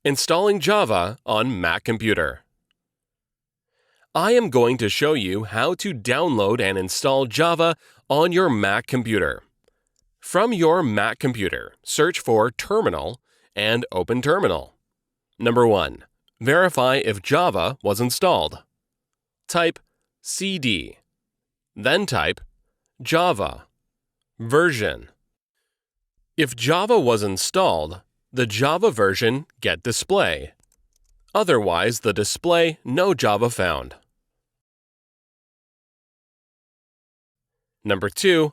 Installing Java on Mac computer. I am going to show you how to download and install Java on your Mac computer. From your Mac computer, search for Terminal and open Terminal. Number 1. Verify if Java was installed. Type cd. Then type Java version. If Java was installed, the Java version get display. Otherwise, the display no Java found. Number 2.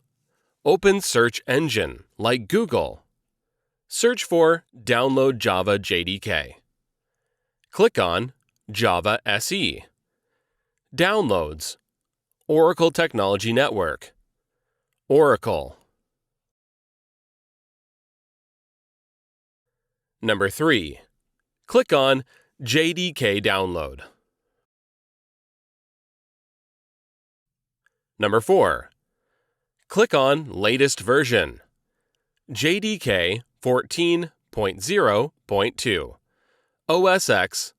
Open search engine like Google. Search for Download Java JDK. Click on Java SE. Downloads. Oracle Technology Network. Oracle. Number 3. Click on JDK Download. Number 4. Click on Latest Version. JDK 14.0.2. OS X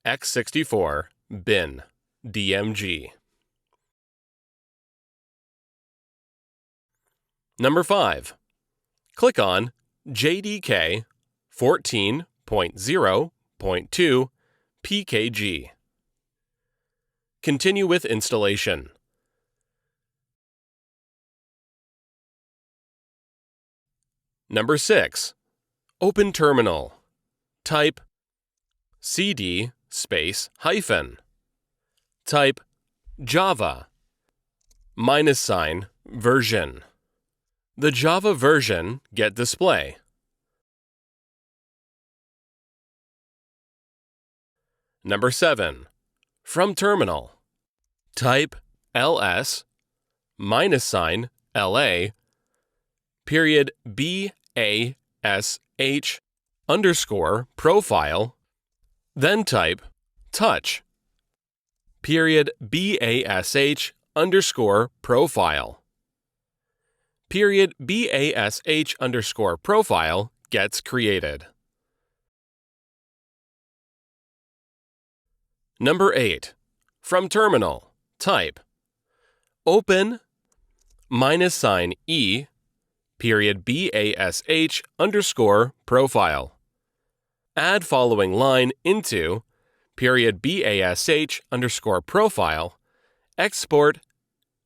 x64 bin DMG. Number 5. Click on JDK 14.0.2 PKG. Continue with installation. Number 6. Open Terminal. Type cd space hyphen. Type Java -version. The Java version get display. Number 7. From Terminal. Type ls -la period bash underscore profile, then type touch period bash underscore profile. Period bash underscore profile gets created. Number 8. From Terminal, type open -e period bash underscore profile. Add following line into period bash underscore profile. Export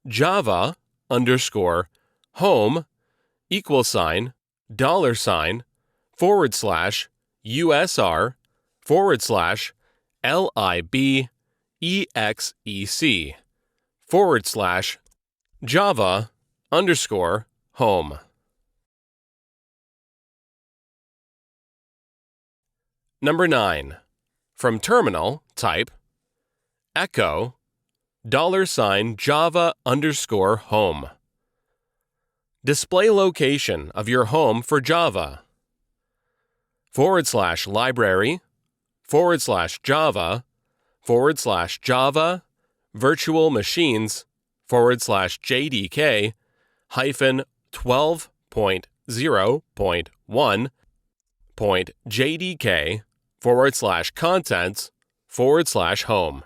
Java underscore home $$ $USR /libexec /Java underscore home. Number 9. From Terminal, type echo $Java underscore home. Display location of your home for Java. /library /Java /Java virtual machines /JDK -12.0.1.JDK /contents /home.